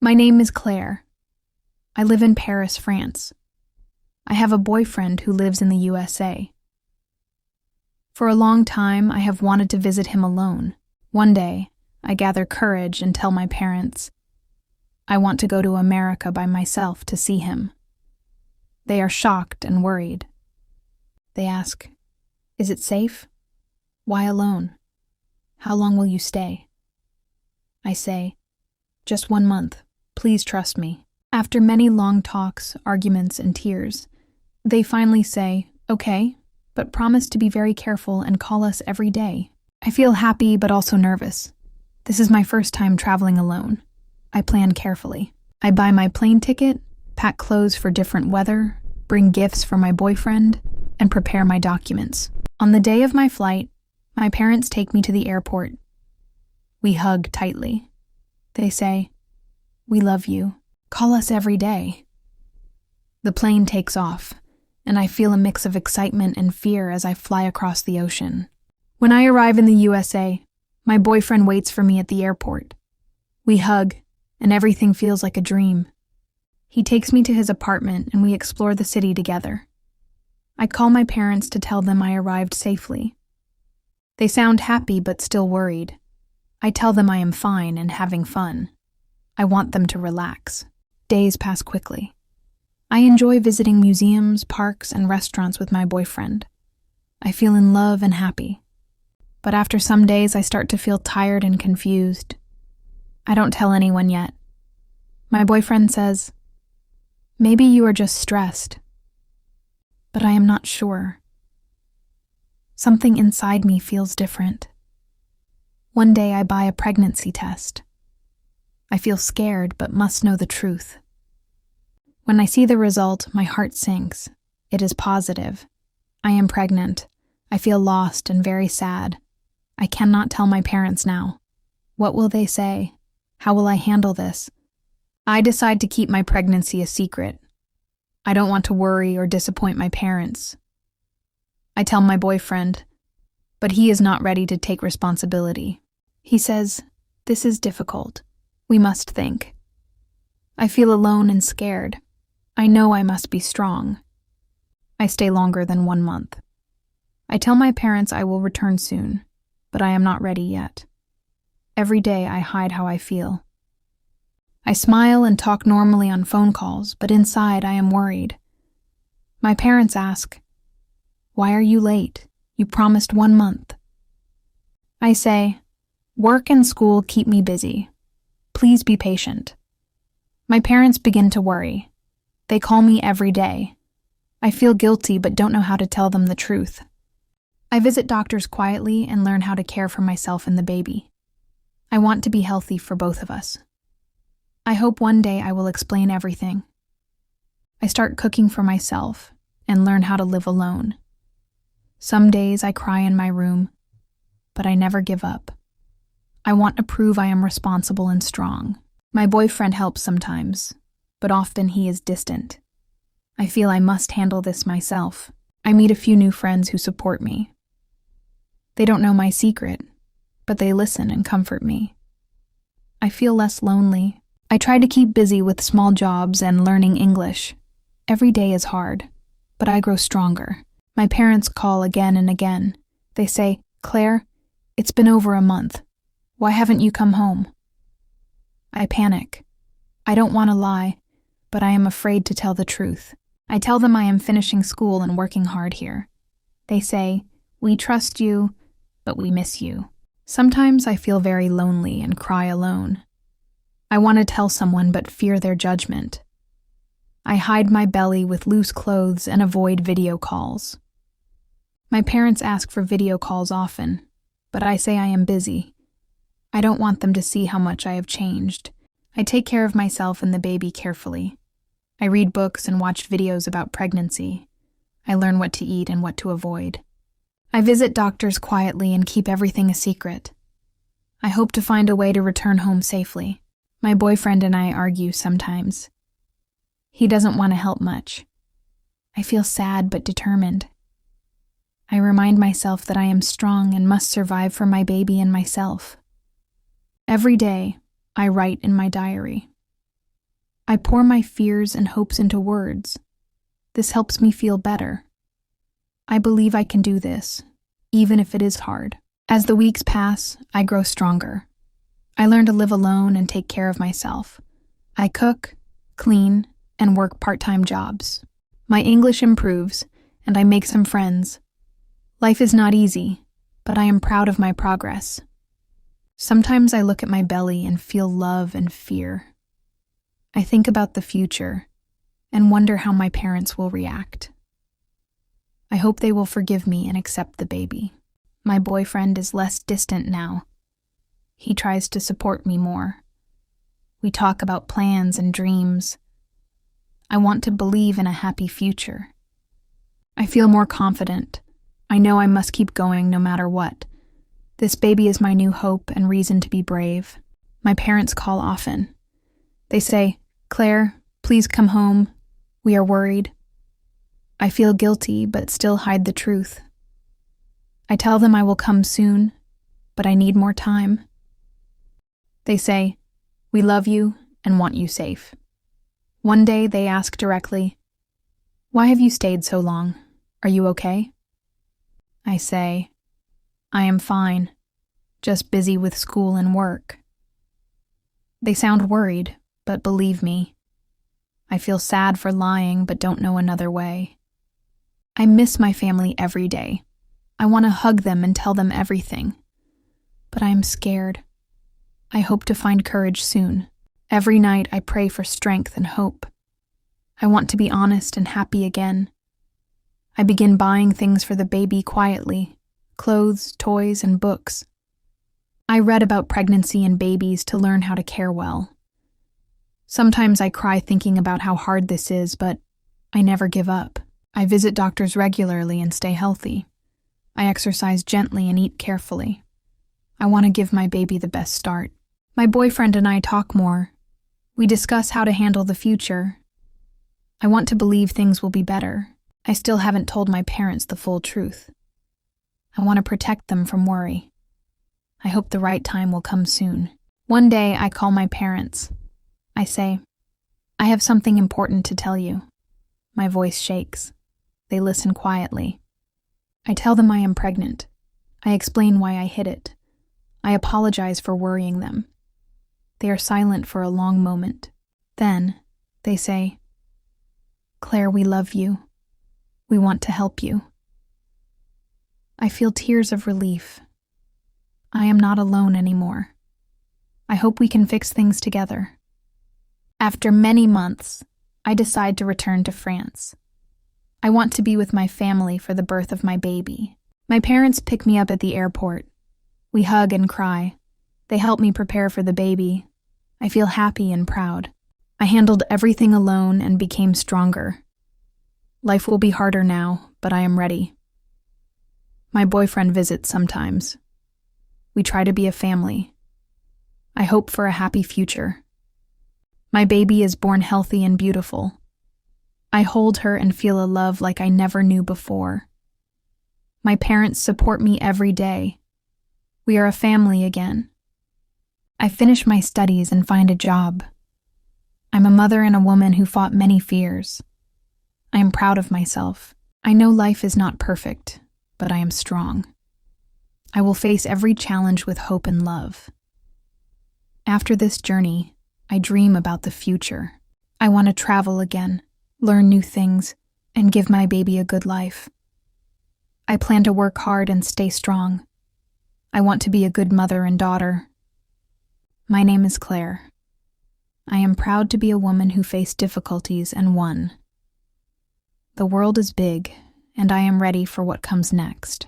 My name is Claire. I live in Paris, France. I have a boyfriend who lives in the USA. For a long time, I have wanted to visit him alone. One day, I gather courage and tell my parents, I want to go to America by myself to see him. They are shocked and worried. They ask, is it safe? Why alone? How long will you stay? I say, just 1 month. Please trust me. After many long talks, arguments, and tears, they finally say, okay, but promise to be very careful and call us every day. I feel happy but also nervous. This is my first time traveling alone. I plan carefully. I buy my plane ticket, pack clothes for different weather, bring gifts for my boyfriend, and prepare my documents. On the day of my flight, my parents take me to the airport. We hug tightly. They say, we love you. Call us every day. The plane takes off, and I feel a mix of excitement and fear as I fly across the ocean. When I arrive in the USA, my boyfriend waits for me at the airport. We hug, and everything feels like a dream. He takes me to his apartment, and we explore the city together. I call my parents to tell them I arrived safely. They sound happy but still worried. I tell them I am fine and having fun. I want them to relax. Days pass quickly. I enjoy visiting museums, parks, and restaurants with my boyfriend. I feel in love and happy. But after some days, I start to feel tired and confused. I don't tell anyone yet. My boyfriend says, maybe you are just stressed. But I am not sure. Something inside me feels different. One day I buy a pregnancy test. I feel scared but must know the truth. When I see the result, my heart sinks. It is positive. I am pregnant. I feel lost and very sad. I cannot tell my parents now. What will they say? How will I handle this? I decide to keep my pregnancy a secret. I don't want to worry or disappoint my parents. I tell my boyfriend, but he is not ready to take responsibility. He says, this is difficult. We must think. I feel alone and scared. I know I must be strong. I stay longer than 1 month. I tell my parents I will return soon, but I am not ready yet. Every day I hide how I feel. I smile and talk normally on phone calls, but inside I am worried. My parents ask, why are you late? You promised 1 month. I say, work and school keep me busy. Please be patient. My parents begin to worry. They call me every day. I feel guilty but don't know how to tell them the truth. I visit doctors quietly and learn how to care for myself and the baby. I want to be healthy for both of us. I hope one day I will explain everything. I start cooking for myself and learn how to live alone. Some days I cry in my room, but I never give up. I want to prove I am responsible and strong. My boyfriend helps sometimes, but often he is distant. I feel I must handle this myself. I meet a few new friends who support me. They don't know my secret, but they listen and comfort me. I feel less lonely. I try to keep busy with small jobs and learning English. Every day is hard, but I grow stronger. My parents call again and again. They say, Claire, it's been over a month. Why haven't you come home? I panic. I don't want to lie, but I am afraid to tell the truth. I tell them I am finishing school and working hard here. They say, we trust you, but we miss you. Sometimes I feel very lonely and cry alone. I want to tell someone but fear their judgment. I hide my belly with loose clothes and avoid video calls. My parents ask for video calls often, but I say I am busy. I don't want them to see how much I have changed. I take care of myself and the baby carefully. I read books and watch videos about pregnancy. I learn what to eat and what to avoid. I visit doctors quietly and keep everything a secret. I hope to find a way to return home safely. My boyfriend and I argue sometimes. He doesn't want to help much. I feel sad but determined. I remind myself that I am strong and must survive for my baby and myself. Every day, I write in my diary. I pour my fears and hopes into words. This helps me feel better. I believe I can do this, even if it is hard. As the weeks pass, I grow stronger. I learn to live alone and take care of myself. I cook, clean, and work part-time jobs. My English improves, and I make some friends. Life is not easy, but I am proud of my progress. Sometimes I look at my belly and feel love and fear. I think about the future and wonder how my parents will react. I hope they will forgive me and accept the baby. My boyfriend is less distant now. He tries to support me more. We talk about plans and dreams. I want to believe in a happy future. I feel more confident. I know I must keep going no matter what. This baby is my new hope and reason to be brave. My parents call often. They say, "Claire, please come home. We are worried." I feel guilty, but still hide the truth. I tell them I will come soon, but I need more time. They say, "We love you and want you safe." One day they ask directly, "Why have you stayed so long? Are you okay?" I say, "I am fine, just busy with school and work." They sound worried, but believe me. I feel sad for lying, but don't know another way. I miss my family every day. I want to hug them and tell them everything. But I am scared. I hope to find courage soon. Every night I pray for strength and hope. I want to be honest and happy again. I begin buying things for the baby quietly, clothes, toys, and books. I read about pregnancy and babies to learn how to care well. Sometimes I cry thinking about how hard this is, but I never give up. I visit doctors regularly and stay healthy. I exercise gently and eat carefully. I want to give my baby the best start. My boyfriend and I talk more. We discuss how to handle the future. I want to believe things will be better. I still haven't told my parents the full truth. I want to protect them from worry. I hope the right time will come soon. One day I call my parents. I say, "I have something important to tell you." My voice shakes. They listen quietly. I tell them I am pregnant. I explain why I hid it. I apologize for worrying them. They are silent for a long moment. Then, they say, "Claire, we love you. We want to help you." I feel tears of relief. I am not alone anymore. I hope we can fix things together. After many months, I decide to return to France. I want to be with my family for the birth of my baby. My parents pick me up at the airport. We hug and cry. They help me prepare for the baby. I feel happy and proud. I handled everything alone and became stronger. Life will be harder now, but I am ready. My boyfriend visits sometimes. We try to be a family. I hope for a happy future. My baby is born healthy and beautiful. I hold her and feel a love like I never knew before. My parents support me every day. We are a family again. I finish my studies and find a job. I'm a mother and a woman who fought many fears. I am proud of myself. I know life is not perfect, but I am strong. I will face every challenge with hope and love. After this journey, I dream about the future. I want to travel again, learn new things, and give my baby a good life. I plan to work hard and stay strong. I want to be a good mother and daughter. My name is Claire. I am proud to be a woman who faced difficulties and won. The world is big, and I am ready for what comes next.